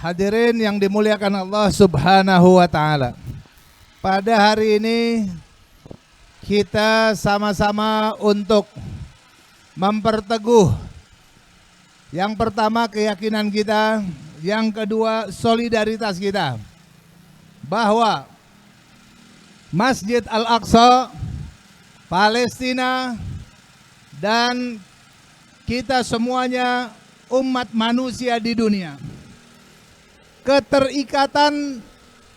Hadirin yang dimuliakan Allah Subhanahu wa Ta'ala, pada hari ini kita sama-sama untuk memperteguh yang pertama keyakinan kita, yang kedua solidaritas kita, bahwa Masjid Al-Aqsa, Palestina, dan kita semuanya umat manusia di dunia, keterikatan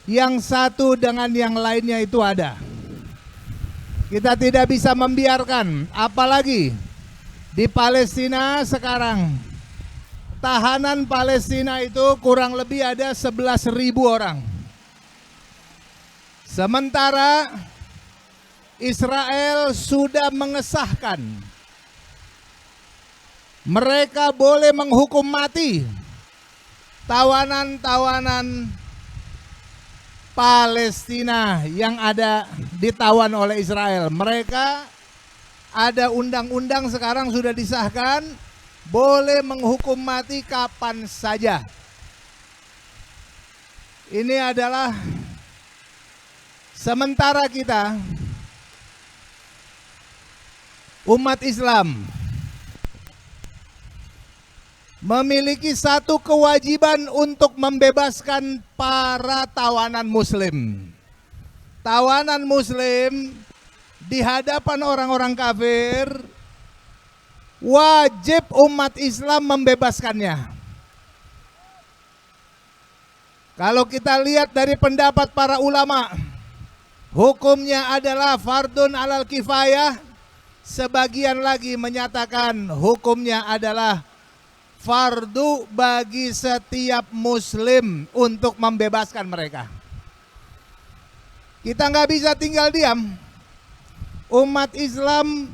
yang satu dengan yang lainnya itu ada. Kita tidak bisa membiarkan, apalagi di Palestina sekarang tahanan Palestina itu kurang lebih ada 11.000 orang. Sementara Israel sudah mengesahkan mereka boleh menghukum mati tawanan-tawanan Palestina yang ada ditawan oleh Israel. Mereka ada undang-undang sekarang sudah disahkan, boleh menghukum mati kapan saja. Ini adalah sementara kita umat Islam memiliki satu kewajiban untuk membebaskan para tawanan muslim. Tawanan muslim di hadapan orang-orang kafir, wajib umat Islam membebaskannya. Kalau kita lihat dari pendapat para ulama, hukumnya adalah fardun alal kifayah. Sebagian lagi menyatakan hukumnya adalah fardu bagi setiap muslim untuk membebaskan mereka. Kita nggak bisa tinggal diam. Umat Islam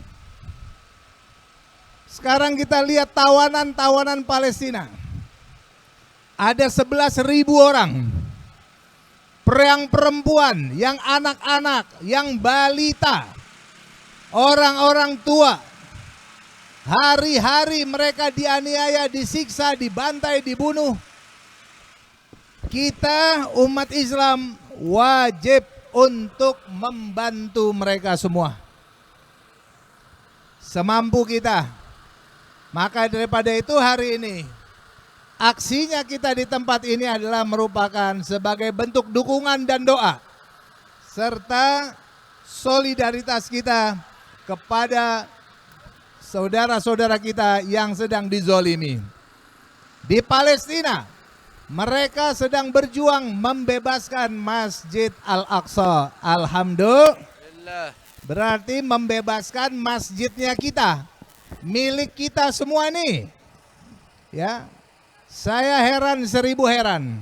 sekarang kita lihat tawanan-tawanan Palestina. Ada 11.000 orang. Yang perempuan, yang anak-anak, yang balita, orang-orang tua. Hari-hari mereka dianiaya, disiksa, dibantai, dibunuh. Kita umat Islam wajib untuk membantu mereka semua semampu kita. Maka daripada itu hari ini aksinya kita di tempat ini adalah merupakan sebagai bentuk dukungan dan doa serta solidaritas kita kepada saudara-saudara kita yang sedang dizolimi. Di Palestina, mereka sedang berjuang membebaskan Masjid Al-Aqsa. Alhamdulillah. Berarti membebaskan masjidnya kita, milik kita semua nih. Ya, saya heran 1000 heran.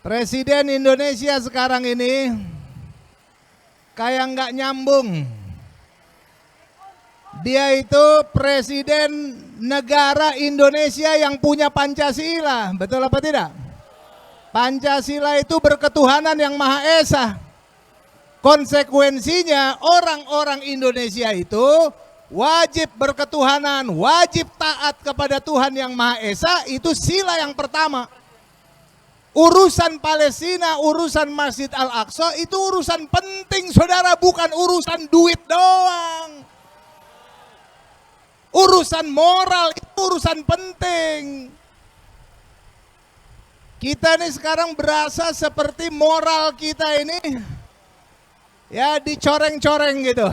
Presiden Indonesia sekarang ini kayak nggak nyambung. Dia itu presiden negara Indonesia yang punya Pancasila, betul apa tidak? Pancasila itu berketuhanan yang Maha Esa. Konsekuensinya orang-orang Indonesia itu wajib berketuhanan, wajib taat kepada Tuhan yang Maha Esa, itu sila yang pertama. Urusan Palestina, urusan Masjid Al-Aqsa itu urusan penting, saudara, bukan urusan duit doang. Urusan moral itu urusan penting. Kita nih sekarang berasa seperti moral kita ini ya dicoreng-coreng gitu.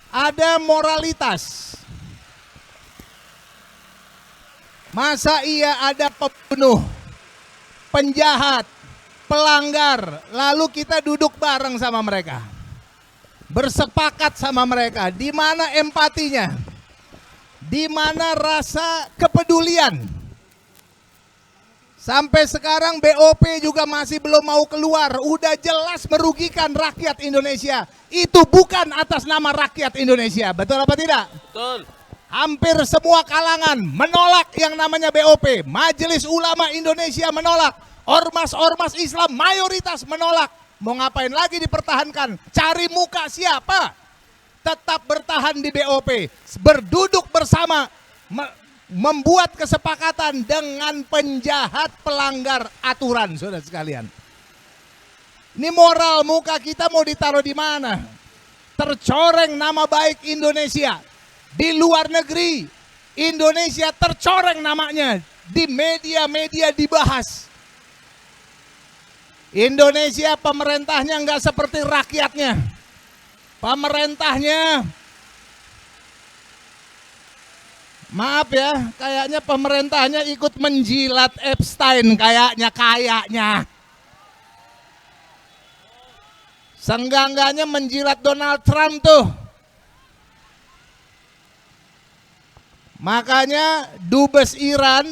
Ada moralitas. Masa iya ada pembunuh, penjahat, pelanggar, lalu kita duduk bareng sama mereka, bersepakat sama mereka? Di mana empatinya? Di mana rasa kepedulian? Sampai sekarang BOP juga masih belum mau keluar. Udah jelas merugikan rakyat Indonesia. Itu bukan atas nama rakyat Indonesia. Betul apa tidak? Betul. Hampir semua kalangan menolak yang namanya BOP. Majelis Ulama Indonesia menolak. Ormas-ormas Islam mayoritas menolak. Mau ngapain lagi dipertahankan? Cari muka siapa? tetap bertahan di BOP, berduduk bersama, membuat kesepakatan dengan penjahat pelanggar aturan, saudara sekalian. Ini moral muka kita mau ditaruh di mana? Tercoreng nama baik Indonesia di luar negeri. Indonesia tercoreng namanya di media-media dibahas. Indonesia pemerintahnya nggak seperti rakyatnya. Pemerintahnya, maaf ya, kayaknya pemerintahnya ikut menjilat Epstein kayaknya. Senggangganya menjilat Donald Trump tuh. Makanya Dubes Iran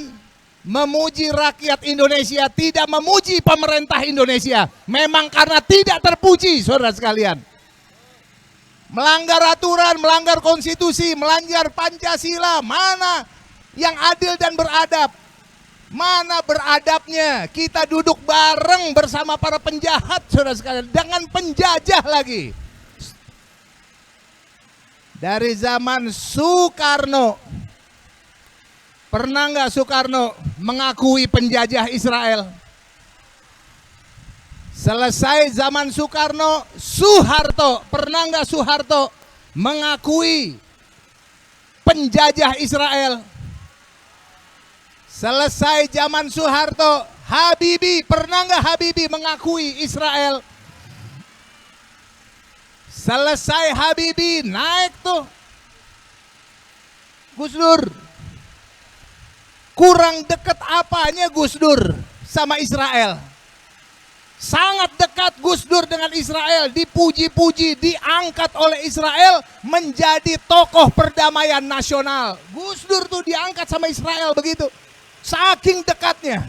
memuji rakyat Indonesia, tidak memuji pemerintah Indonesia. Memang karena tidak terpuji, saudara sekalian. Melanggar aturan, melanggar konstitusi, melanggar Pancasila. Mana yang adil dan beradab? Mana beradabnya? Kita duduk bareng bersama para penjahat, saudara sekalian, dengan penjajah lagi. Dari zaman Soekarno, pernah nggak Soekarno mengakui penjajah Israel? Selesai zaman Soekarno, Soeharto, pernah nggak Soeharto mengakui penjajah Israel? Selesai zaman Soeharto, Habibie, pernah nggak Habibie mengakui Israel? Selesai Habibie, naik tuh Gus Dur. Kurang dekat apanya Gus Dur sama Israel? Sangat dekat Gus Dur dengan Israel, dipuji-puji, diangkat oleh Israel menjadi tokoh perdamaian nasional. Gus Dur tuh diangkat sama Israel begitu. Saking dekatnya.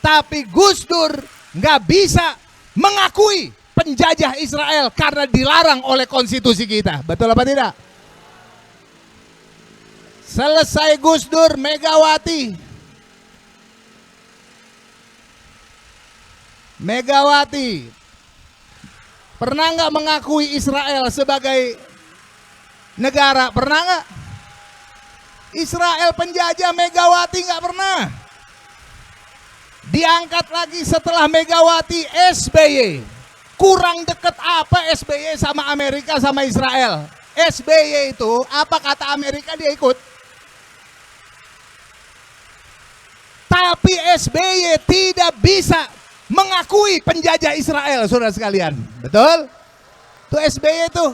Tapi Gus Dur nggak bisa mengakui penjajah Israel karena dilarang oleh konstitusi kita. Betul apa tidak? Selesai Gus Dur, Megawati pernah nggak mengakui Israel sebagai negara? Pernah nggak? Israel penjajah, Megawati nggak pernah. Diangkat lagi setelah Megawati, SBY. Kurang dekat apa SBY sama Amerika sama Israel? SBY itu apa kata Amerika dia ikut. Tapi SBY tidak bisa mengakui penjajah Israel, saudara sekalian. Betul? Tuh SBY itu.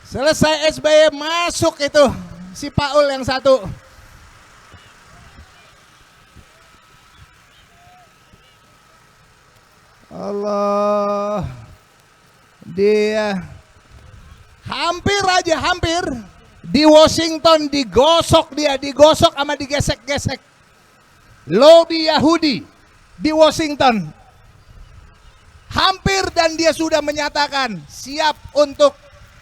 Selesai SBY masuk itu si Paul yang satu. Allah. Dia hampir di Washington digosok sama digesek-gesek. Lobi Yahudi di Washington. Hampir, dan dia sudah menyatakan siap untuk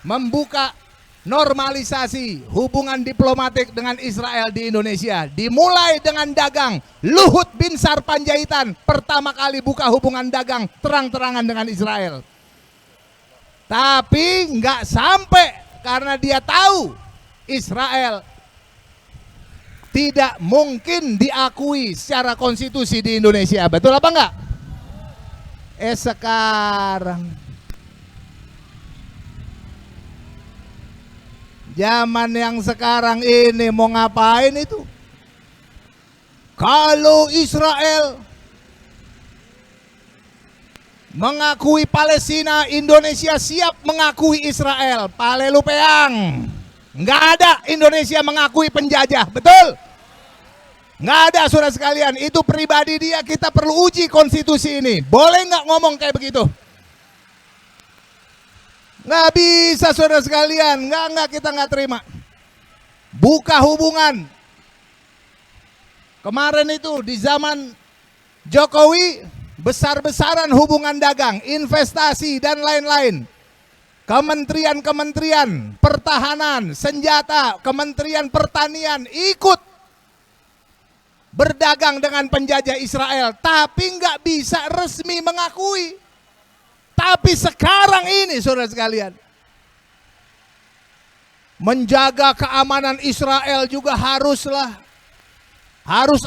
membuka normalisasi hubungan diplomatik dengan Israel di Indonesia. Dimulai dengan dagang. Luhut Binsar Panjaitan pertama kali buka hubungan dagang terang-terangan dengan Israel. Tapi nggak sampai karena dia tahu Israel tidak mungkin diakui secara konstitusi di Indonesia. Betul apa enggak? Sekarang zaman yang sekarang ini mau ngapain itu? Kalau Israel mengakui Palestina, Indonesia siap mengakui Israel. Palelupeang. Nggak ada Indonesia mengakui penjajah, betul? Nggak ada, saudara sekalian. Itu pribadi dia, kita perlu uji konstitusi ini. Boleh nggak ngomong kayak begitu? Nggak bisa, saudara sekalian. Nggak, kita nggak terima. Buka hubungan. Kemarin itu di zaman Jokowi, besar-besaran hubungan dagang, investasi dan lain-lain. Kementerian-kementerian pertahanan, senjata, kementerian pertanian ikut berdagang dengan penjajah Israel, tapi nggak bisa resmi mengakui. Tapi sekarang ini, saudara sekalian, menjaga keamanan Israel juga harus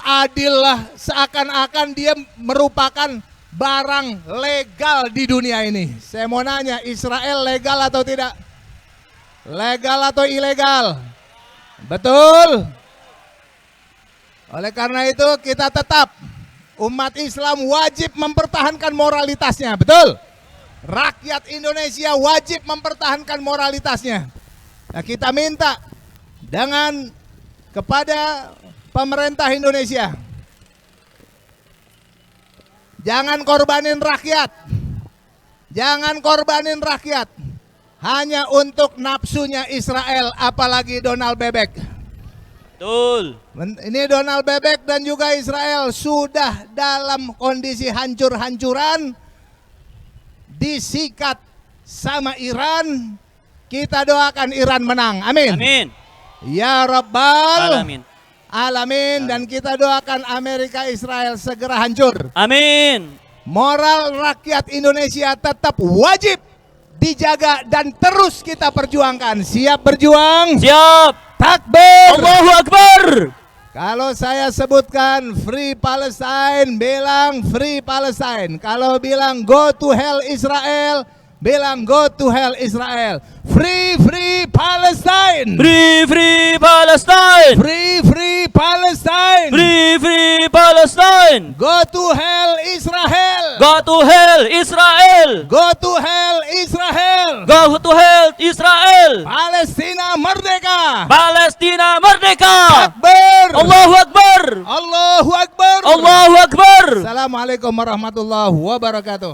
adil lah, seakan-akan dia merupakan barang legal di dunia ini. Saya mau nanya, Israel legal atau tidak? Legal atau ilegal? Betul. Oleh karena itu kita tetap, umat Islam wajib mempertahankan moralitasnya, betul? Rakyat Indonesia wajib mempertahankan moralitasnya. Nah, kita minta kepada pemerintah Indonesia, jangan korbanin rakyat. Jangan korbanin rakyat hanya untuk nafsunya Israel, apalagi Donald Bebek. Betul. Ini Donald Bebek dan juga Israel sudah dalam kondisi hancur-hancuran, disikat sama Iran. Kita doakan Iran menang. Amin. Amin. Ya Rabbal Alamin. Alamin. Dan kita doakan Amerika Israel segera hancur. Amin. Moral rakyat Indonesia tetap wajib dijaga dan terus kita perjuangkan. Siap berjuang? Siap. Takbir. Allahu Akbar. Kalau saya sebutkan Free Palestine, bilang Free Palestine. Kalau bilang Go to Hell Israel, bilang Go to Hell Israel. Free Palestine. Free Palestine. Free Palestine. Free Palestine. Go to Hell Israel. Go to hell Israel. Go to Hell Israel. Go to hell Israel. Palestina merdeka. Palestina merdeka. Takbir. Allahu Akbar. Allahu Akbar. Allahu Akbar. Assalamualaikum warahmatullahi wabarakatuh.